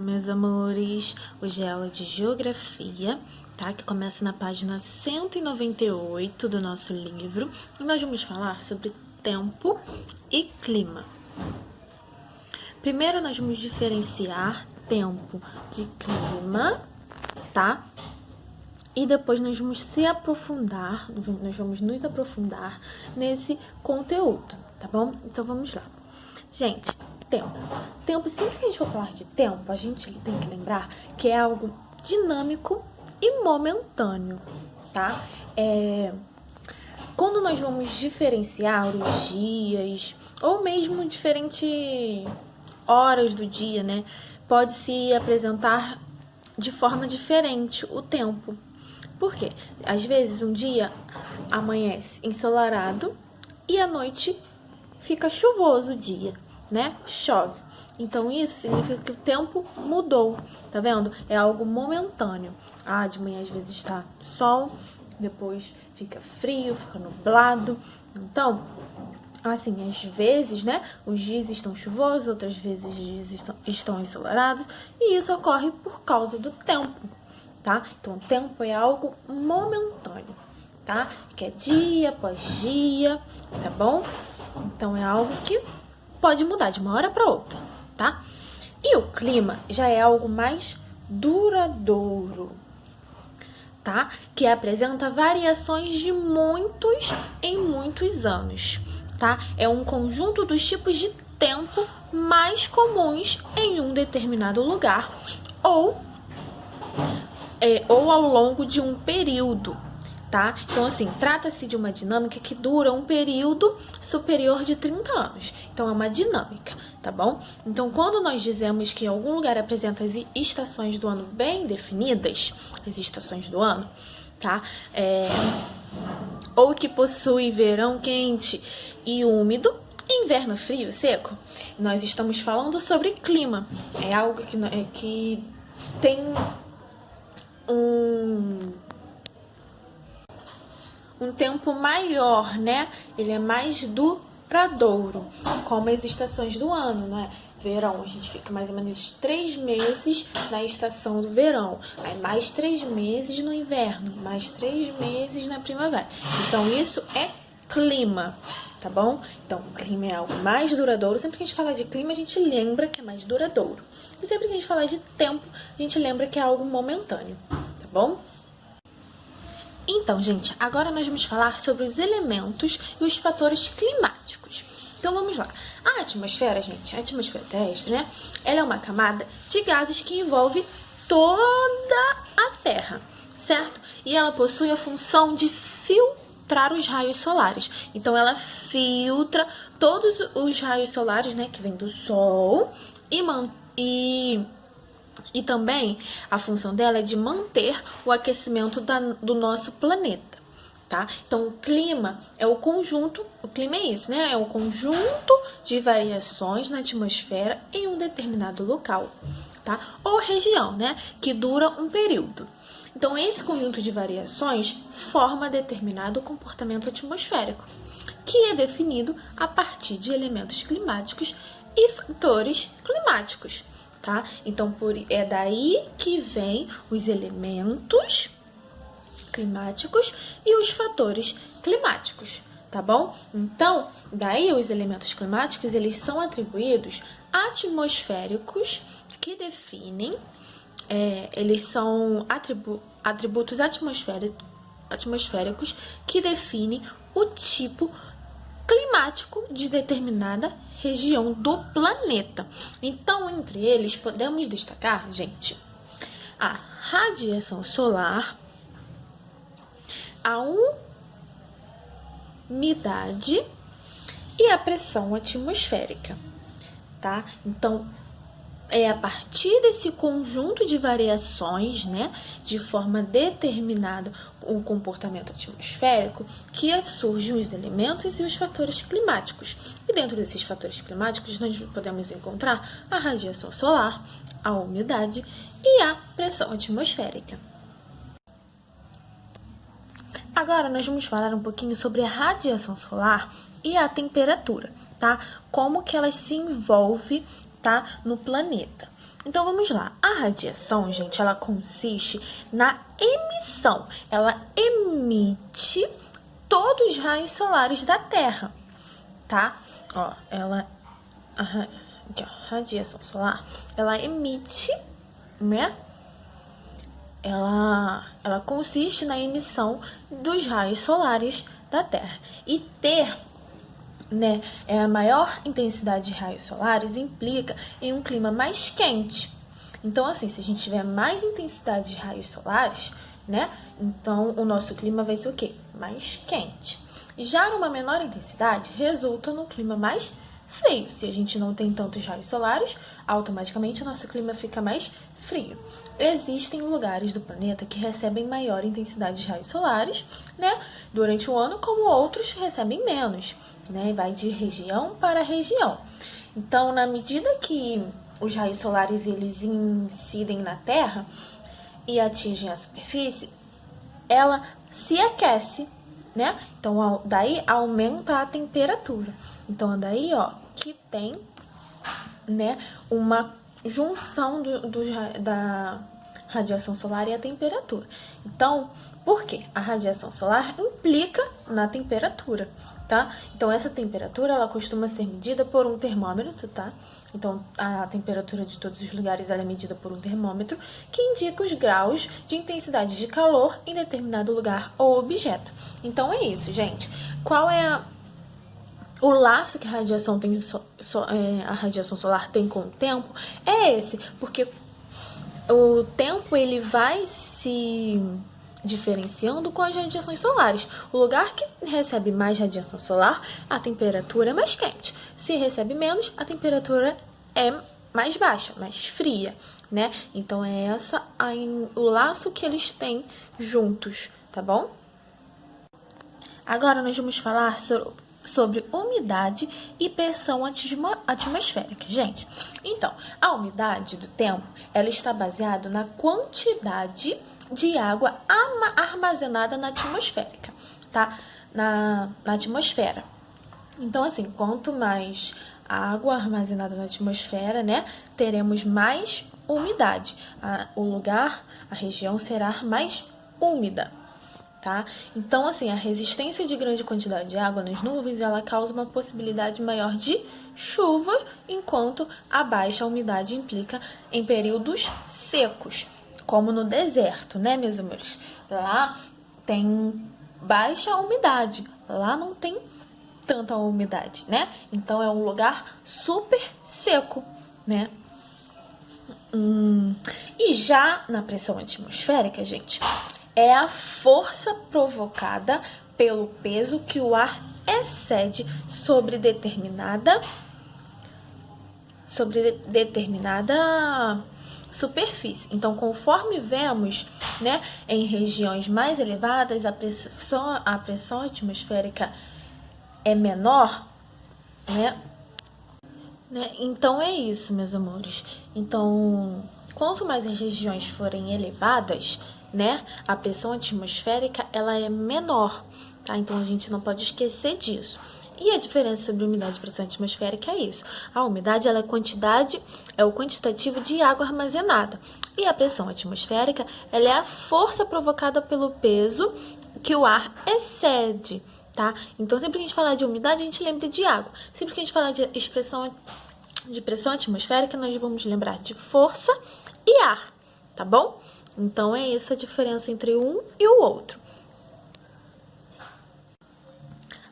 Meus amores, hoje é aula de geografia, tá? Que começa na página 198 do nosso livro. E nós vamos falar sobre tempo e clima. Primeiro nós vamos diferenciar tempo de clima, tá? E depois nós vamos nos aprofundar nesse conteúdo, tá bom? Então vamos lá. Gente, tempo. Tempo, sempre que a gente for falar de tempo, a gente tem que lembrar que é algo dinâmico e momentâneo, tá? Quando nós vamos diferenciar os dias, ou mesmo diferentes horas do dia, né? Pode se apresentar de forma diferente o tempo. Por quê? Às vezes um dia amanhece ensolarado e à noite fica chuvoso o dia, né? Chove. Então isso significa que o tempo mudou, tá vendo? É algo momentâneo. De manhã às vezes está sol, depois fica frio, fica nublado. Então, assim, às vezes, né, os dias estão chuvosos, outras vezes os dias estão ensolarados, e isso ocorre por causa do tempo, tá? Então, o tempo é algo momentâneo, tá? Que é dia após dia, tá bom? Então, é algo que pode mudar de uma hora para outra, tá? E o clima já é algo mais duradouro, tá? Que apresenta variações de muitos em muitos anos, tá? É um conjunto dos tipos de tempo mais comuns em um determinado lugar ou ao longo de um período, tá? Então, assim, trata-se de uma dinâmica que dura um período superior de 30 anos. Então, é uma dinâmica, tá bom? Então, quando nós dizemos que algum lugar apresenta as estações do ano bem definidas, as estações do ano, tá? Ou que possui verão quente e úmido, inverno frio e seco, nós estamos falando sobre clima. É algo que tem um tempo maior, né? Ele é mais duradouro, como as estações do ano, né? Verão, a gente fica mais ou menos 3 meses na estação do verão, aí mais 3 meses no inverno, mais 3 meses na primavera. Então, isso é clima, tá bom? Então, o clima é algo mais duradouro. Sempre que a gente fala de clima, a gente lembra que é mais duradouro. E sempre que a gente fala de tempo, a gente lembra que é algo momentâneo, tá bom? Então, gente, agora nós vamos falar sobre os elementos e os fatores climáticos. Então, vamos lá. A atmosfera, gente, a atmosfera terrestre, né? Ela é uma camada de gases que envolve toda a Terra, certo? E ela possui a função de filtrar os raios solares. Então, ela filtra todos os raios solares, né, que vêm do Sol e também a função dela é de manter o aquecimento do nosso planeta, tá? Então, o clima é o conjunto, o clima é isso, né? É o conjunto de variações na atmosfera em um determinado local, tá? Ou região, né? Que dura um período. Então, esse conjunto de variações forma determinado comportamento atmosférico, que é definido a partir de elementos climáticos e fatores climáticos, tá? Então, é daí que vem os elementos climáticos e os fatores climáticos, tá bom? Então, daí os elementos climáticos, eles são atribuídos atmosféricos que definem, eles são atributos atmosféricos que definem o tipo climático de determinada região do planeta. Então, entre eles, podemos destacar, gente, a radiação solar, a umidade e a pressão atmosférica, tá? Então, é a partir desse conjunto de variações, né, de forma determinada o comportamento atmosférico, que surgem os elementos e os fatores climáticos. E dentro desses fatores climáticos, nós podemos encontrar a radiação solar, a umidade e a pressão atmosférica. Agora, nós vamos falar um pouquinho sobre a radiação solar e a temperatura, tá? Como que ela se envolve, tá, no planeta. Então, vamos lá. A radiação, gente, ela consiste na emissão. Ela emite todos os raios solares da Terra, tá? Ó, aqui, ó, radiação solar, ela emite, né? Ela consiste na emissão dos raios solares da Terra. E ter, né, a maior intensidade de raios solares implica em um clima mais quente. Então, assim, se a gente tiver mais intensidade de raios solares, né, então o nosso clima vai ser o quê? Mais quente. Já numa menor intensidade, resulta no clima mais frio. Se a gente não tem tantos raios solares, automaticamente o nosso clima fica mais frio. Existem lugares do planeta que recebem maior intensidade de raios solares, né, durante o ano, como outros recebem menos, né, vai de região para região. Então, na medida que os raios solares eles incidem na Terra e atingem a superfície, ela se aquece, né? Então, daí aumenta a temperatura. Então, daí, ó, que tem, né, uma junção da radiação solar e a temperatura. Então, por quê? A radiação solar implica na temperatura, tá? Então, essa temperatura, ela costuma ser medida por um termômetro, tá? Então, a temperatura de todos os lugares ela é medida por um termômetro que indica os graus de intensidade de calor em determinado lugar ou objeto. Então, é isso, gente. Qual é o laço que a radiação a radiação solar tem com o tempo? É esse, porque o tempo ele vai se diferenciando com as radiações solares. O lugar que recebe mais radiação solar, a temperatura é mais quente. Se recebe menos, a temperatura é mais baixa, mais fria, né? Então, é o laço que eles têm juntos, tá bom? Agora, nós vamos falar sobre umidade e pressão atmosférica. Gente, então, a umidade do tempo, ela está baseada na quantidade de água armazenada na atmosférica, tá? Na atmosfera. Então, assim, quanto mais água armazenada na atmosfera, né, teremos mais umidade. A região será mais úmida. Tá? Então, assim, a resistência de grande quantidade de água nas nuvens, ela causa uma possibilidade maior de chuva, enquanto a baixa umidade implica em períodos secos, como no deserto, né, meus amores? Lá tem baixa umidade, lá não tem tanta umidade, né? Então, é um lugar super seco, né? E já na pressão atmosférica, gente, é a força provocada pelo peso que o ar excede sobre determinada superfície. Então, conforme vemos, né, em regiões mais elevadas, a pressão atmosférica é menor, né? Então, é isso, meus amores. Então, quanto mais as regiões forem elevadas, né, a pressão atmosférica ela é menor, tá? Então, a gente não pode esquecer disso. E a diferença sobre umidade e pressão atmosférica é isso. A umidade ela é o quantitativo de água armazenada. E a pressão atmosférica ela é a força provocada pelo peso que o ar excede, tá? Então, sempre que a gente falar de umidade, a gente lembra de água. Sempre que a gente falar de pressão atmosférica, nós vamos lembrar de força e ar, tá bom? Então, é isso a diferença entre um e o outro.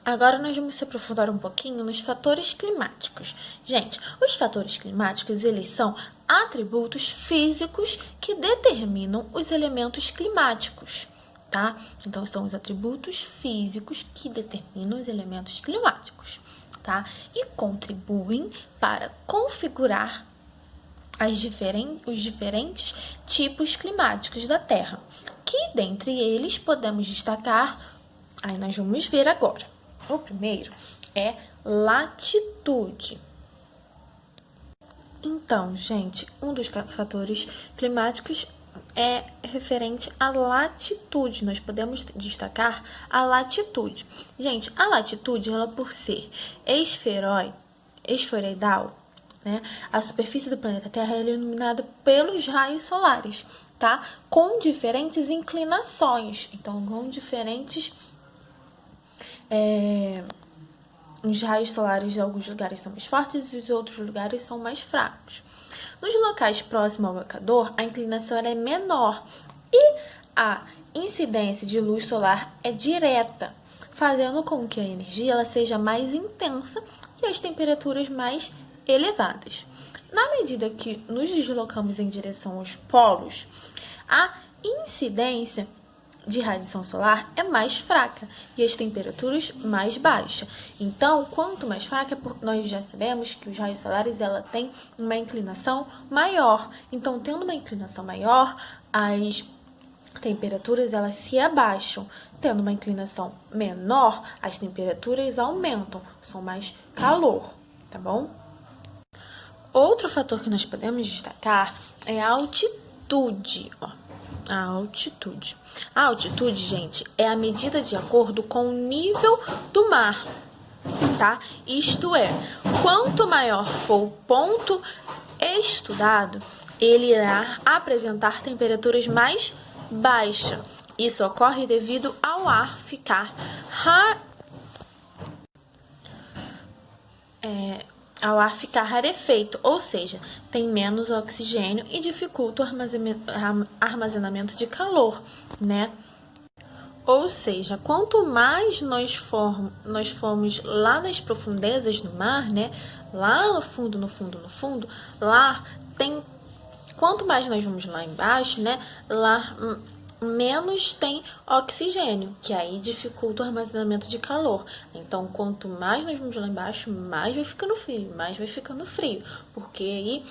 Agora, nós vamos se aprofundar um pouquinho nos fatores climáticos. Gente, os fatores climáticos, eles são atributos físicos que determinam os elementos climáticos, tá? Então, são os atributos físicos que determinam os elementos climáticos, tá? E contribuem para configurar os diferentes tipos climáticos da Terra, que dentre eles podemos destacar, aí nós vamos ver agora. O primeiro é latitude. Então, gente, um dos fatores climáticos é referente à latitude. Nós podemos destacar a latitude. Gente, a latitude, ela por ser esferoidal, né? A superfície do planeta Terra é iluminada pelos raios solares, tá? Com diferentes inclinações. Então, com diferentes... Os raios solares de alguns lugares são mais fortes e os outros lugares são mais fracos. Nos locais próximos ao Equador, a inclinação é menor e a incidência de luz solar é direta, fazendo com que a energia ela seja mais intensa e as temperaturas mais elevadas. Na medida que nos deslocamos em direção aos polos, a incidência de radiação solar é mais fraca e as temperaturas mais baixas. Então, quanto mais fraca, nós já sabemos que os raios solares ela tem uma inclinação maior. Então, tendo uma inclinação maior, as temperaturas elas se abaixam. Tendo uma inclinação menor, as temperaturas aumentam, são mais calor, tá bom? Outro fator que nós podemos destacar é a altitude, ó. A altitude. A altitude, gente, é a medida de acordo com o nível do mar, tá? Isto é, quanto maior for o ponto estudado, ele irá apresentar temperaturas mais baixas. Isso ocorre devido ao ar ficar rarefeito, ou seja, tem menos oxigênio e dificulta o armazenamento de calor, né? Ou seja, quanto mais nós formos lá nas profundezas do mar, né? Lá no fundo, lá tem... Quanto mais nós vamos lá embaixo, né? Lá menos tem oxigênio, que aí dificulta o armazenamento de calor. Então, quanto mais nós vamos lá embaixo, mais vai ficando frio, porque aí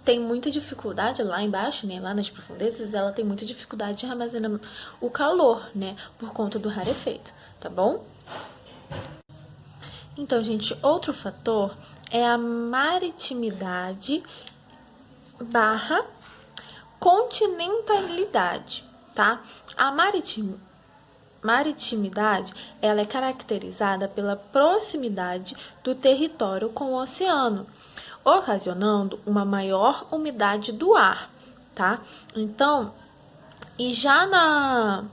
tem muita dificuldade lá embaixo, né, lá nas profundezas, ela tem muita dificuldade de armazenar o calor, né, por conta do rarefeito, tá bom? Então, gente, outro fator é a maritimidade barra continentalidade, tá? A maritimidade, ela é caracterizada pela proximidade do território com o oceano, ocasionando uma maior umidade do ar, tá? Então, e já na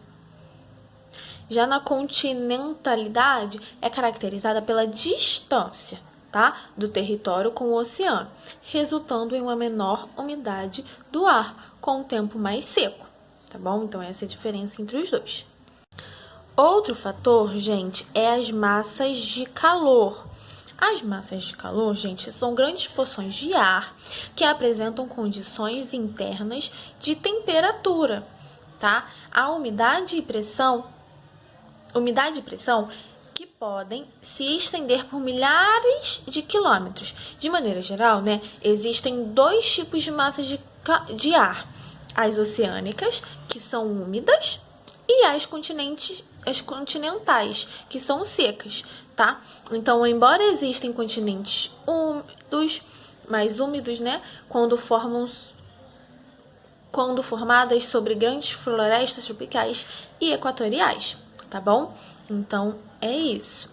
continentalidade é caracterizada pela distância, tá? Do território com o oceano, resultando em uma menor umidade do ar, com o tempo mais seco, tá bom? Então, essa é a diferença entre os dois. Outro fator, gente, é as massas de calor. As massas de calor, gente, são grandes porções de ar que apresentam condições internas de temperatura, tá? A umidade e pressão que podem se estender por milhares de quilômetros. De maneira geral, né, existem dois tipos de massas de ar: as oceânicas, que são úmidas, e as continentais, que são secas, tá? Então, embora existem continentes mais úmidos, né, quando formadas sobre grandes florestas tropicais e equatoriais, tá bom? Então, é isso.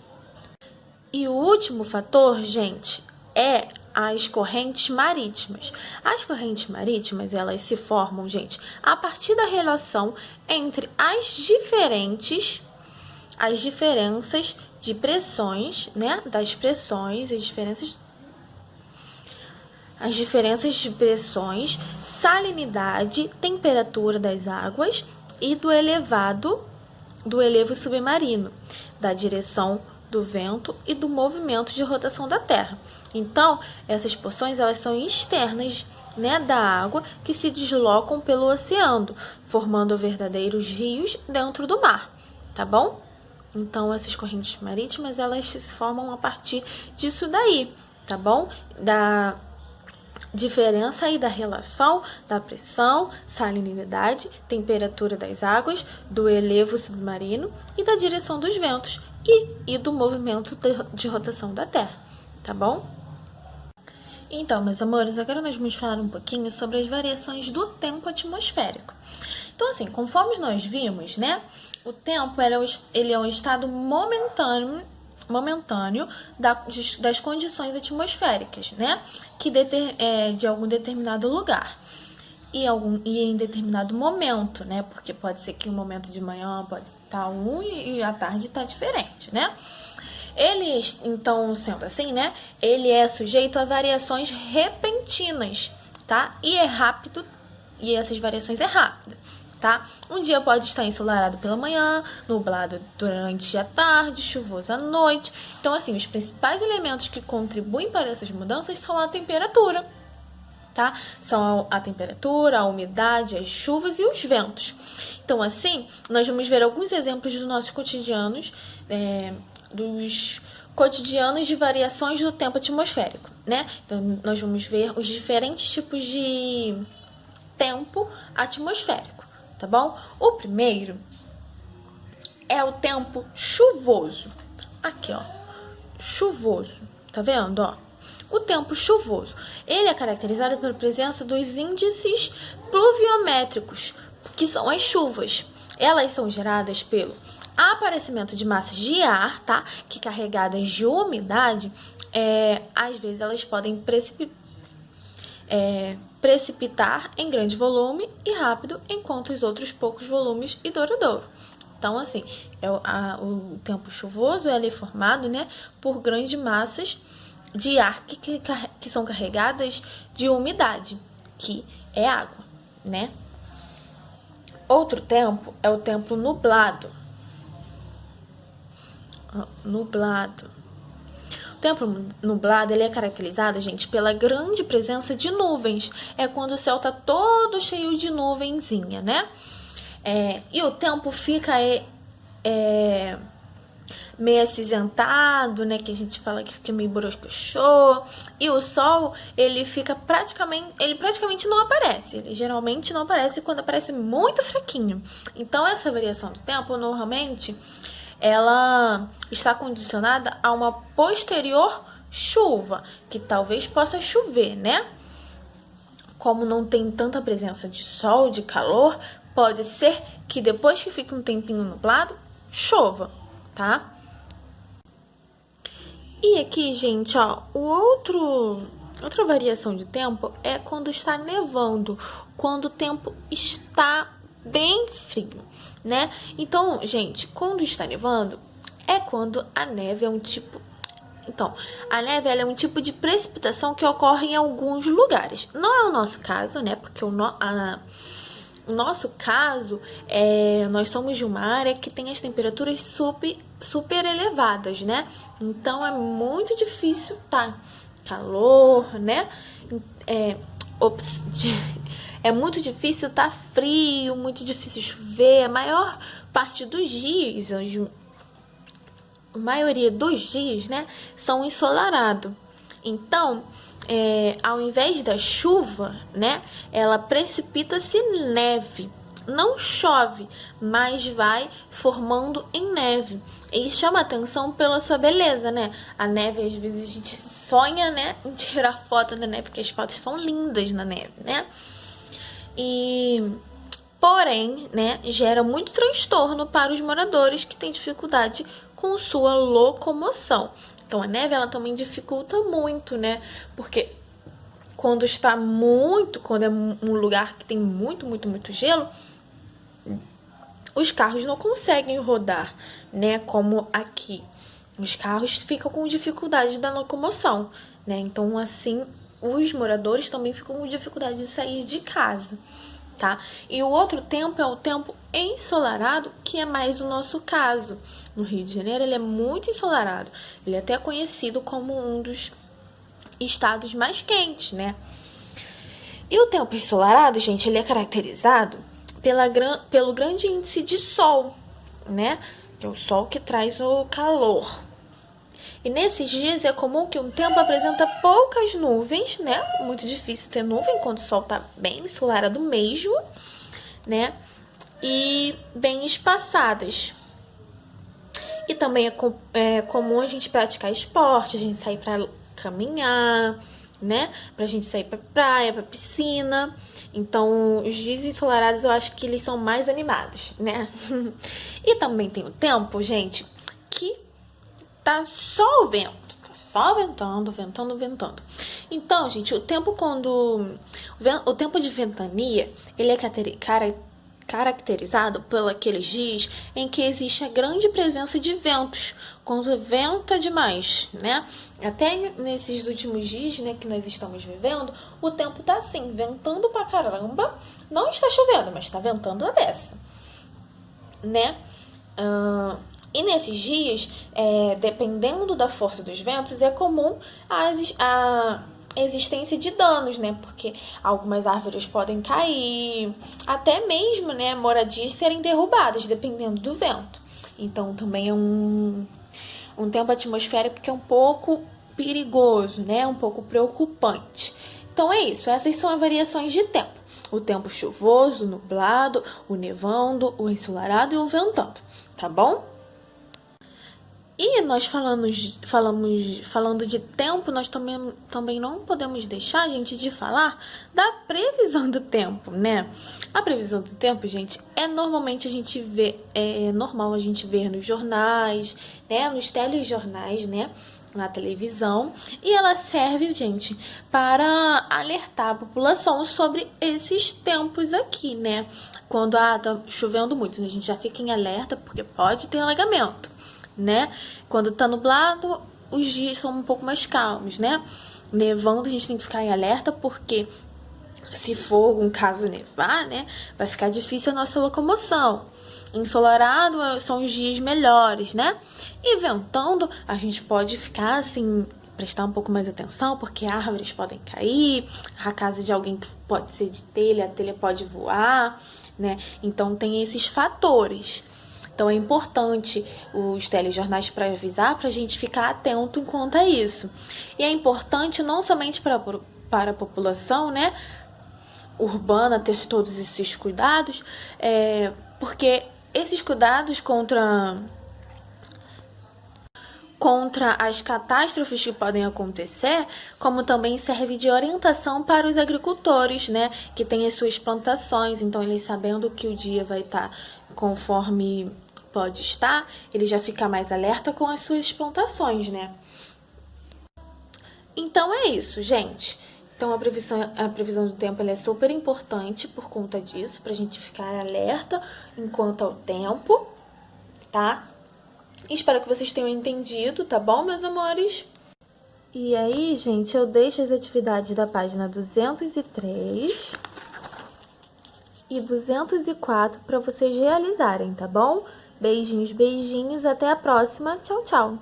E o último fator, gente, é as correntes marítimas. As correntes marítimas, elas se formam, gente, a partir da relação entre as diferenças de pressões, né, das pressões, as diferenças de pressões, salinidade, temperatura das águas e do elevo submarino, da direção do vento e do movimento de rotação da Terra. Então, essas porções elas são externas, né, da água que se deslocam pelo oceano, formando verdadeiros rios dentro do mar, tá bom? Então, essas correntes marítimas elas se formam a partir disso daí, tá bom? Da diferença aí da relação da pressão, salinidade, temperatura das águas, do elevo submarino e da direção dos ventos e do movimento de rotação da Terra, tá bom? Então, meus amores, agora nós vamos falar um pouquinho sobre as variações do tempo atmosférico. Então, assim, conforme nós vimos, né, o tempo ele é um estado momentâneo momentâneo das condições atmosféricas, né? De algum determinado lugar. E em determinado momento, né? Porque pode ser que o momento de manhã pode estar e à tarde está diferente, né? Ele, então, sendo assim, né? Ele é sujeito a variações repentinas, tá? E é rápido, e essas variações é rápida, tá? Um dia pode estar ensolarado pela manhã, nublado durante a tarde, chuvoso à noite. Então, assim, os principais elementos que contribuem para essas mudanças são a temperatura, tá? São a temperatura, a umidade, as chuvas e os ventos. Então, assim, nós vamos ver alguns exemplos dos nossos cotidianos, dos cotidianos de variações do tempo atmosférico, né? Então, nós vamos ver os diferentes tipos de tempo atmosférico, tá bom? O primeiro é o tempo chuvoso. Aqui, ó, chuvoso, tá vendo, ó? O tempo chuvoso, ele é caracterizado pela presença dos índices pluviométricos, que são as chuvas. Elas são geradas pelo aparecimento de massas de ar, tá? Que carregadas de umidade, às vezes elas podem precipitar em grande volume e rápido, enquanto os outros poucos volumes e duradouro. Então, assim, o tempo chuvoso é formado, né, por grandes massas de ar que são carregadas de umidade, que é água, né? Outro tempo é o tempo nublado. O tempo nublado, ele é caracterizado, gente, pela grande presença de nuvens. É quando o céu tá todo cheio de nuvenzinha, né? E o tempo fica meio acinzentado, né? Que a gente fala que fica meio borocochô. E o sol, ele praticamente não aparece. Ele geralmente não aparece quando aparece muito fraquinho. Então, essa variação do tempo, normalmente, ela está condicionada a uma posterior chuva, que talvez possa chover, né? Como não tem tanta presença de sol, de calor, pode ser que depois que fique um tempinho nublado, chova, tá? E aqui, gente, ó, outra variação de tempo é quando está nevando, quando o tempo está bem frio, né? Então, gente, quando está nevando, é quando a neve é um tipo... Então, a neve ela é um tipo de precipitação que ocorre em alguns lugares. Não é o nosso caso, né? Porque o nosso caso, nós somos de uma área que tem as temperaturas super elevadas, né? Então, é muito difícil calor, né? É muito difícil frio, muito difícil chover. A maior parte dos dias, a maioria dos dias, né, são ensolarados. Então, ao invés da chuva, né, ela precipita-se neve. Não chove, mas vai formando em neve. E chama atenção pela sua beleza, né? A neve, às vezes, a gente sonha, né, em tirar foto da neve, porque as fotos são lindas na neve, né? Porém, né, gera muito transtorno para os moradores que têm dificuldade com sua locomoção. Então, a neve, ela também dificulta muito, né? Porque quando é um lugar que tem muito, muito, muito gelo, os carros não conseguem rodar, né? Como aqui. Os carros ficam com dificuldade da locomoção, né? Então, assim, os moradores também ficam com dificuldade de sair de casa, tá? E o outro tempo é o tempo ensolarado, que é mais o nosso caso. No Rio de Janeiro, ele é muito ensolarado. Ele é até conhecido como um dos estados mais quentes, né? E o tempo ensolarado, gente, ele é caracterizado pelo grande índice de sol, né? Que é o sol que traz o calor. E nesses dias é comum que um tempo apresenta poucas nuvens, né? Muito difícil ter nuvem quando o sol tá bem ensolarado mesmo, né? E bem espaçadas. E também é comum a gente praticar esporte, a gente sair pra caminhar, né? Pra gente sair pra praia, pra piscina. Então, os dias ensolarados eu acho que eles são mais animados, né? E também tem o tempo, gente, que tá só o vento. Tá só ventando, ventando, ventando. Então, gente, o tempo de ventania, ele é caracterizado por aqueles dias em que existe a grande presença de ventos, quando venta demais, né? Até nesses últimos dias, né, que nós estamos vivendo, o tempo tá assim, ventando pra caramba. Não está chovendo, mas está ventando a beça, né? E nesses dias, dependendo da força dos ventos, é comum a existência de danos, né? Porque algumas árvores podem cair, até mesmo, né, moradias serem derrubadas, dependendo do vento. Então, também é um tempo atmosférico que é um pouco perigoso, né? Um pouco preocupante. Então é isso, essas são as variações de tempo. O tempo chuvoso, nublado, o nevando, o ensolarado e o ventando, tá bom? E nós falando de tempo, nós também não podemos deixar, gente, de falar da previsão do tempo, né? A previsão do tempo, gente, normalmente a gente vê, é normal a gente ver nos jornais, né? Nos telejornais, né? Na televisão, e ela serve, gente, para alertar a população sobre esses tempos aqui, né? Quando tá chovendo muito, a gente já fica em alerta porque pode ter alagamento, né? Quando tá nublado, os dias são um pouco mais calmos, né? Nevando, a gente tem que ficar em alerta porque se for algum caso nevar, né, vai ficar difícil a nossa locomoção. Ensolarado são os dias melhores, né? E ventando, a gente pode ficar assim, prestar um pouco mais atenção, porque árvores podem cair, a casa de alguém pode ser de telha, a telha pode voar, né? Então tem esses fatores. Então é importante os telejornais para avisar, para a gente ficar atento enquanto a isso. E é importante não somente para a população, né, urbana ter todos esses cuidados, porque esses cuidados contra as catástrofes que podem acontecer, como também serve de orientação para os agricultores, né, que têm as suas plantações, então eles sabendo que o dia vai estar conforme pode estar, ele já fica mais alerta com as suas plantações, né. Então é isso, gente. Então a previsão do tempo ela é super importante por conta disso, pra gente ficar alerta enquanto ao tempo, tá? Espero que vocês tenham entendido, tá bom, meus amores? E aí, gente, eu deixo as atividades da página 203 e 204 para vocês realizarem, tá bom? Beijinhos, beijinhos, até a próxima. Tchau, tchau!